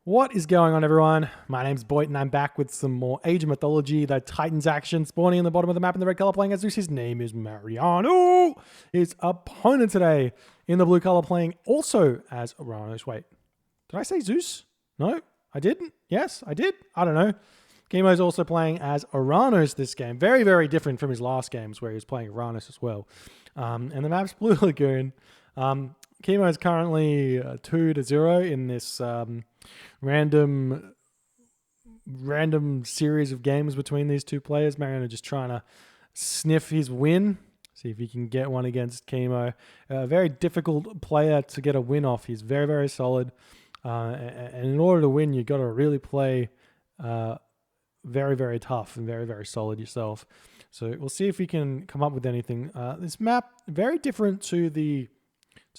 What is going on, everyone? My name's Boyd, and I'm back with some more Age of Mythology, the Titans action, spawning in the bottom of the map in the red color, playing as Zeus. His name is Mariano. His opponent today in the blue color, playing also as Oranos. Wait, did I say Zeus? No, I didn't. Yes, I did. I don't know. Kimo's also playing as Oranos this game. Very, very different from his last games where he was playing Oranos as well. And the map's Blue Lagoon. Kimo is currently 2-0 in this random series of games between these two players. Mariano just trying to sniff his win, see if he can get one against Kimo. A very difficult player to get a win off. He's very, very solid. And in order to win, you've got to really play very, very tough and very, very solid yourself. So we'll see if we can come up with anything. This map, very different to the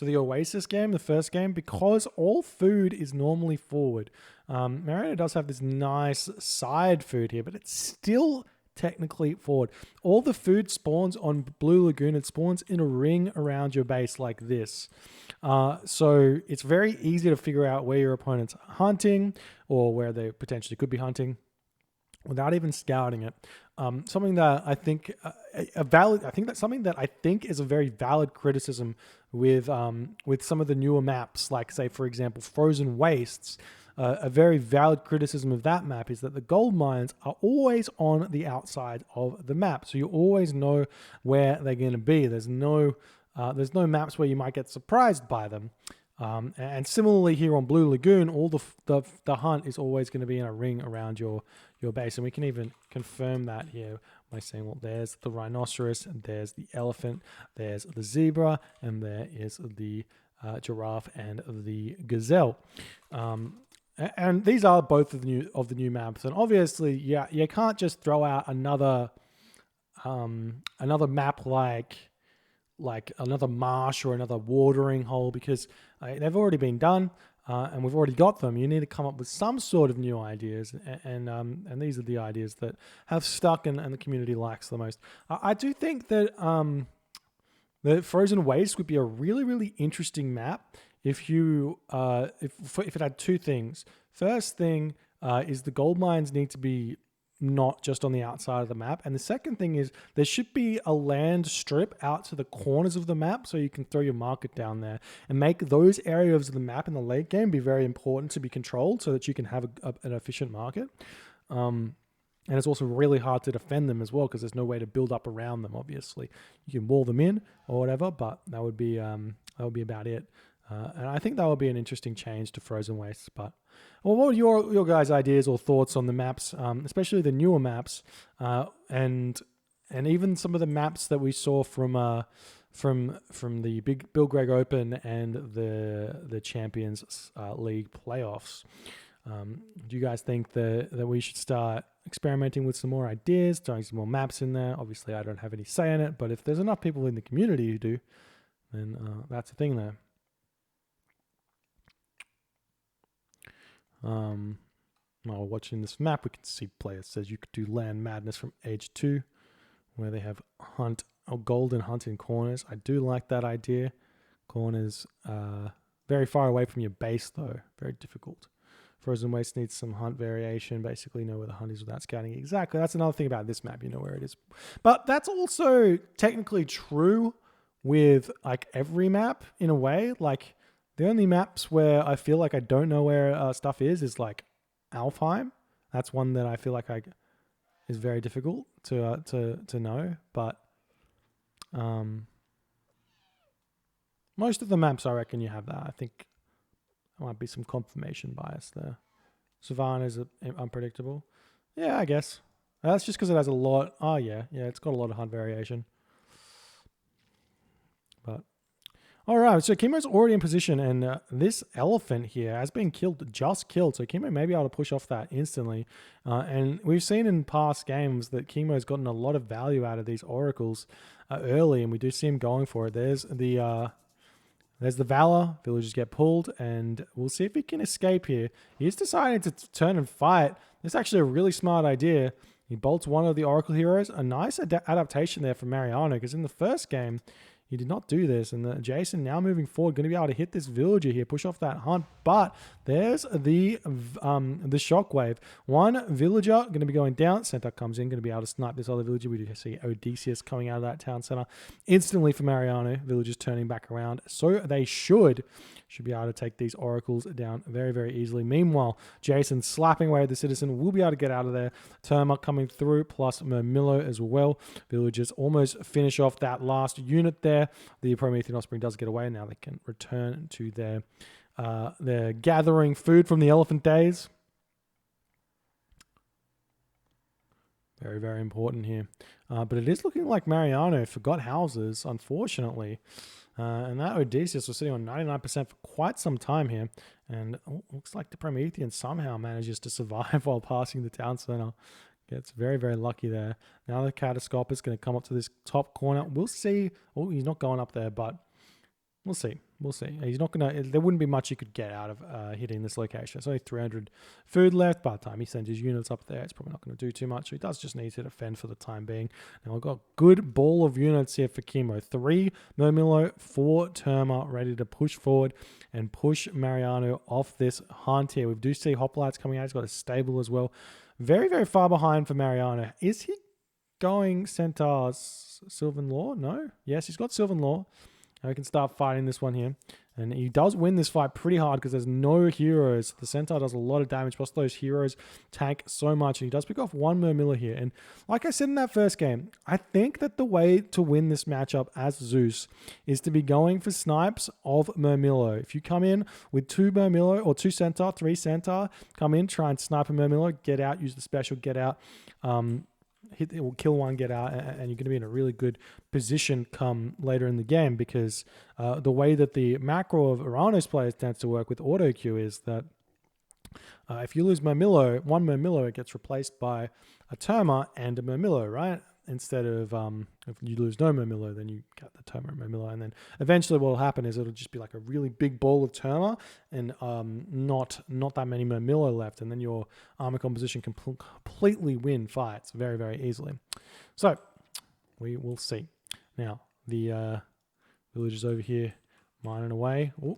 Oasis game, the first game, because all food is normally forward. Mariano does have this nice side food here, but it's still technically forward. All the food spawns on Blue Lagoon. It spawns in a ring around your base like this. So it's very easy to figure out where your opponent's hunting or where they potentially could be hunting without even scouting it. Something that I think something that I think is a very valid criticism with some of the newer maps, like say for example Frozen Wastes. A very valid criticism of that map is that the gold mines are always on the outside of the map, so you always know where they're going to be. There's no maps where you might get surprised by them. And similarly here on Blue Lagoon, all the hunt is always going to be in a ring around your base. And we can even confirm that here by saying, well, there's the rhinoceros, and there's the elephant, there's the zebra, and there is the giraffe and the gazelle. And these are both of the new maps. And obviously, yeah, you can't just throw out another map like another marsh or another watering hole, because they've already been done and we've already got them. You need to come up with some sort of new ideas, and these are the ideas that have stuck and the community likes the most. I do think that the Frozen Waste would be a really, really interesting map if it had two things. First thing is the gold mines need to be not just on the outside of the map. And the second thing is there should be a land strip out to the corners of the map so you can throw your market down there and make those areas of the map in the late game be very important to be controlled so that you can have an efficient market. And it's also really hard to defend them as well because there's no way to build up around them, obviously. You can wall them in or whatever, but that would be about it. And I think that would be an interesting change to Frozen Wastes. But well, what are your guys' ideas or thoughts on the maps, especially the newer maps, and even some of the maps that we saw from the big Bill Gregg Open and the Champions League playoffs? Do you guys think that we should start experimenting with some more ideas, throwing some more maps in there? Obviously, I don't have any say in it, but if there's enough people in the community who do, then that's the thing there. While watching this map, we can see players says you could do Land Madness from Age 2, where they have golden hunt in corners. I do like that idea. Corners very far away from your base though, very difficult. Frozen Waste needs some hunt variation, basically know where the hunt is without scouting. Exactly, that's another thing about this map, you know where it is. But that's also technically true with like every map in a way. Like the only maps where I feel like I don't know where stuff is like Alfheim. That's one that I feel like is very difficult to know. But most of the maps, I reckon you have that. I think there might be some confirmation bias there. Savannah is unpredictable. Yeah, I guess. That's just because it has a lot. Oh, yeah, it's got a lot of hunt variation. But all right, so Kimo's already in position, and this elephant here has been just killed. So Kimo may be able to push off that instantly. And we've seen in past games that Kimo's gotten a lot of value out of these oracles early, and we do see him going for it. There's the Valor. Villagers get pulled, and we'll see if he can escape here. He's deciding to turn and fight. This is actually a really smart idea. He bolts one of the Oracle heroes. A nice adaptation there from Mariano, because in the first game, He did not do this, and Jason now moving forward, going to be able to hit this villager here, push off that hunt. But there's the shockwave. One villager going to be going down. Centaur comes in, going to be able to snipe this other villager. We do see Odysseus coming out of that town center instantly for Mariano. Villagers turning back around, so they should be able to take these oracles down very, very easily. Meanwhile, Jason slapping away at the citizen will be able to get out of there. Terma coming through, plus Mermillo as well. Villagers almost finish off that last unit there. The Promethean Offspring does get away. Now they can return to their gathering food from the elephant days. Very, very important here. But it is looking like Mariano forgot houses, unfortunately. And that Odysseus was sitting on 99% for quite some time here. And looks like the Promethean somehow manages to survive while passing the town center. Gets very, very lucky there. Now the Catastrophe is going to come up to this top corner. We'll see. Oh, he's not going up there, but we'll see. We'll see. He's not going to... There wouldn't be much he could get out of hitting this location. There's only 300 food left. By the time he sends his units up there, it's probably not going to do too much. So he does just need to defend for the time being. Now we've got a good ball of units here for Kimo. 3 Mermillo, 4 Terma, ready to push forward and push Mariano off this hunt here. We do see Hoplites coming out. He's got a stable as well. Very, very far behind for Mariano. Is he going Centaur's Sylvan Law? No? Yes, he's got Sylvan Law. Now we can start fighting this one here. And he does win this fight pretty hard because there's no heroes. The Centaur does a lot of damage, plus those heroes tank so much. And he does pick off 1 Mermilla here. And like I said in that first game, I think that the way to win this matchup as Zeus is to be going for snipes of Mermillo. If you come in with 2 Mermillo or 2 Centaur, 3 Centaur, come in, try and snipe a Mermillo, get out, use the special get out. It will kill one, get out, and you're going to be in a really good position come later in the game because the way that the macro of Oranos players tends to work with auto queue is that if you lose Mermillo, 1 Mermillo, it gets replaced by a Terma and a Mermillo, right? Instead of if you lose no Mermillo, then you get the Terma and Mermillo, and then eventually what will happen is it'll just be like a really big ball of Terma and not that many Mermillo left, and then your armor composition can completely win fights very, very easily. So we will see. Now the villagers over here mining away. Ooh.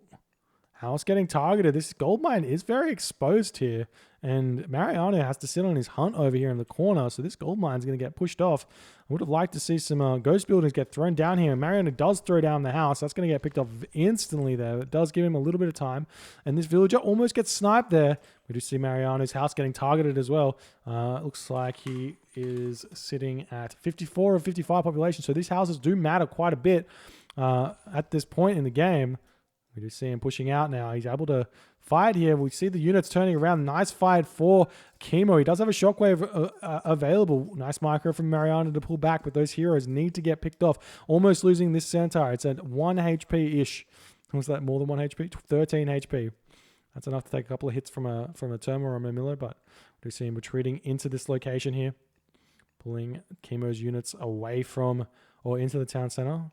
House getting targeted. This gold mine is very exposed here. And Mariano has to sit on his hunt over here in the corner. So this gold mine is going to get pushed off. I would have liked to see some ghost buildings get thrown down here. And Mariano does throw down the house. That's going to get picked off instantly there. It does give him a little bit of time. And this villager almost gets sniped there. We do see Mariano's house getting targeted as well. Looks like he is sitting at 54 of 55 population. So these houses do matter quite a bit at this point in the game. We do see him pushing out now. He's able to fight here. We see the units turning around. Nice fight for Kimo. He does have a shockwave available. Nice micro from Mariano to pull back, but those heroes need to get picked off. Almost losing this Centaur. It's at 1 HP-ish. Was that more than 1 HP? 13 HP. That's enough to take a couple of hits from a Terma or a Mermillo, but we do see him retreating into this location here. Pulling Kimo's units away from or into the town center.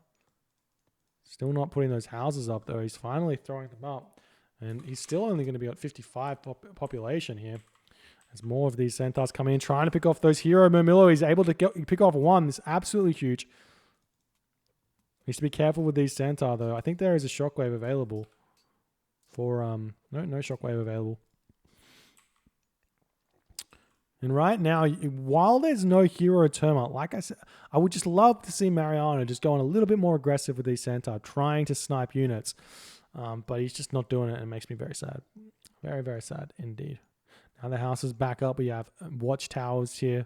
Still not putting those houses up, though. He's finally throwing them up. And he's still only going to be at 55 population here. As more of these Centaurs come in, trying to pick off those hero Mermillo. He's able to pick off 1. This is absolutely huge. Needs to be careful with these Centaur, though. I think there is a shockwave available. For, no shockwave available. And right now, while there's no hero Terma, like I said, I would just love to see Mariano just going a little bit more aggressive with these Centaur, trying to snipe units. But he's just not doing it, and it makes me very sad. Very, very sad indeed. Now the house is back up. We have watchtowers here.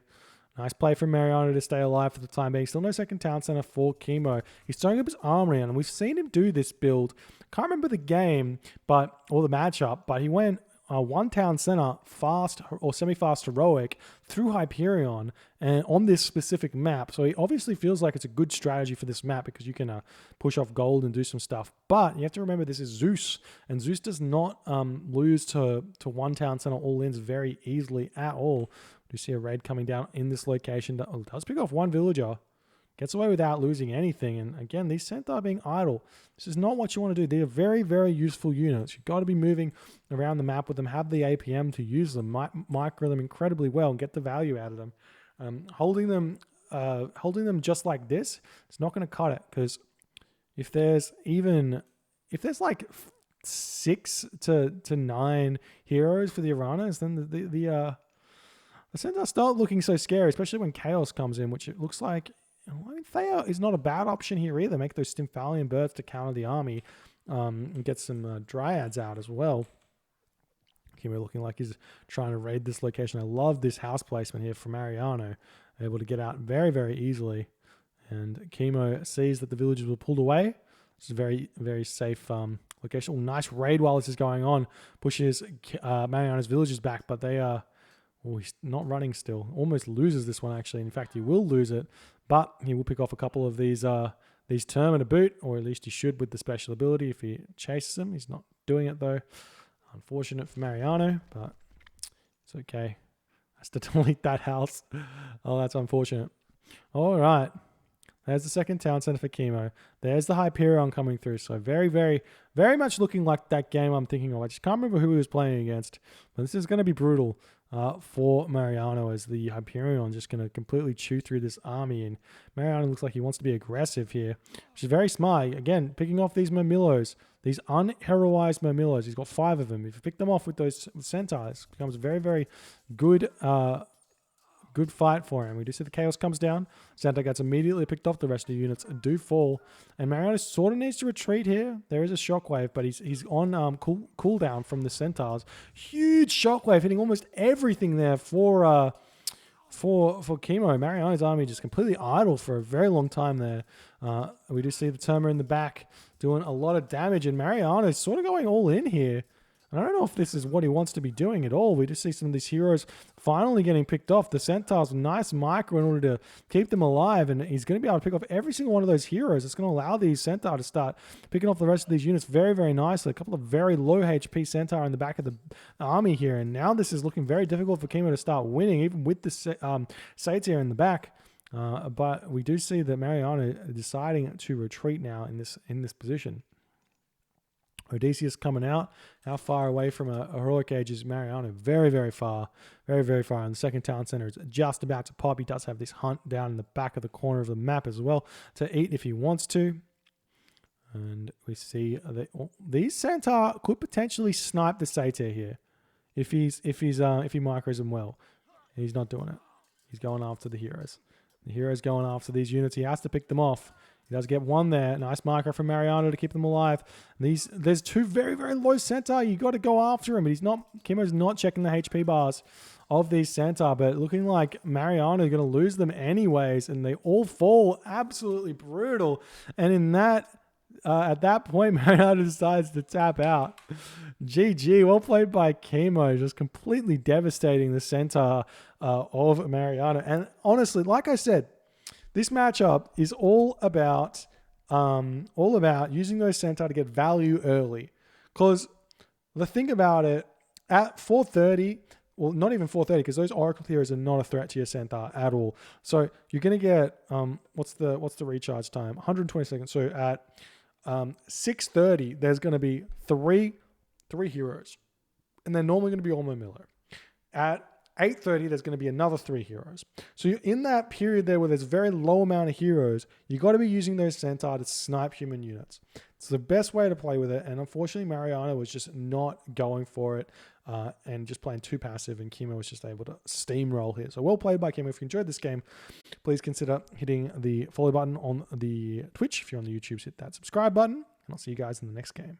Nice play from Mariano to stay alive for the time being. Still no second town center for Kimo. He's throwing up his armory, and we've seen him do this build. Can't remember the game, or the matchup, but he went 1 town center, fast or semi-fast heroic through Hyperion and on this specific map. So he obviously feels like it's a good strategy for this map because you can push off gold and do some stuff. But you have to remember this is Zeus, and Zeus does not lose to 1 town center all-ins very easily at all. You see a raid coming down in this location. Does pick off 1 villager. Gets away without losing anything. And again, these Centaur being idle. This is not what you want to do. They are very, very useful units. You've got to be moving around the map with them. Have the APM to use them. Micro them incredibly well and get the value out of them. Holding them just like this, it's not going to cut it because if there's like 6 to 9 heroes for the Oranos, then the Centaurs start looking so scary, especially when Chaos comes in, which it looks like. I mean, Thea is not a bad option here either. Make those Stymphalian birds to counter the army, and get some Dryads out as well. Kimo looking like he's trying to raid this location. I love this house placement here from Mariano. Able to get out very, very easily. And Kimo sees that the villagers were pulled away. It's a very, very safe location. Oh, nice raid while this is going on. Pushes Mariano's villagers back, but they are... he's not running still. Almost loses this one, actually. In fact, he will lose it, but he will pick off a couple of these term and a boot, or at least he should with the special ability if he chases them. He's not doing it, though. Unfortunate for Mariano, but it's okay. Has to delete that house. Oh, that's unfortunate. All right. There's the second town center for Kimo. There's the Hyperion coming through. So very, very, very much looking like that game I'm thinking of. I just can't remember who he was playing against. But this is going to be brutal for Mariano, as the Hyperion just going to completely chew through this army. And Mariano looks like he wants to be aggressive here, which is very smart. Again, picking off these Murmillos, these unheroized Murmillos. He's got 5 of them. If you pick them off with those Centaurs, it becomes a very, very good good fight for him. We do see the Chaos comes down. Centaur gets immediately picked off. The rest of the units do fall. And Mariano sort of needs to retreat here. There is a shockwave, but he's on cooldown from the Centaurs. Huge shockwave hitting almost everything there for Kimo. Mariano's army just completely idle for a very long time there. We do see the Terma in the back doing a lot of damage, and Mariano's sort of going all in here. I don't know if this is what he wants to be doing at all. We just see some of these heroes finally getting picked off. The Centaurs, nice micro in order to keep them alive, and he's going to be able to pick off every single one of those heroes. It's going to allow these Centaur to start picking off the rest of these units very, very nicely. A couple of very low HP Centaur in the back of the army here, and now this is looking very difficult for Kimo to start winning, even with the Satyr in the back. But we do see that Mariano deciding to retreat now in this position. Odysseus coming out. How far away from a heroic age is Mariano? Very, very far. Very, very far. And the second town center is just about to pop. He does have this hunt down in the back of the corner of the map as well to eat if he wants to. And we see that these Centaur could potentially snipe the Satyr here if he micros him well. He's not doing it. He's going after the heroes. The hero's going after these units. He has to pick them off. He does get one there. Nice marker from Mariano to keep them alive. There's 2 very, very low Centaur. You got to go after him. But Kimo's not checking the HP bars of these Centaur, but looking like Mariano is going to lose them anyways, and they all fall. Absolutely brutal. And in that, at that point, Mariano decides to tap out. GG, well played by Kimo, just completely devastating the Centaur of Mariano. And honestly, like I said, this matchup is all about using those Centaur to get value early. Because the thing about it, at 430, well, not even 430, because those Oracle heroes are not a threat to your Centaur at all. So you're going to get, what's the recharge time? 120 seconds. So at 630, there's going to be three heroes. And they're normally going to be all Murmillo. At 8:30, there's going to be another 3 heroes. So you're in that period there where there's a very low amount of heroes, you got to be using those Centaur to snipe human units. It's the best way to play with it. And unfortunately, Mariano was just not going for it and just playing too passive. And Kimo was just able to steamroll here. So well played by Kimo. If you enjoyed this game, please consider hitting the follow button on the Twitch. If you're on the YouTube, hit that subscribe button. And I'll see you guys in the next game.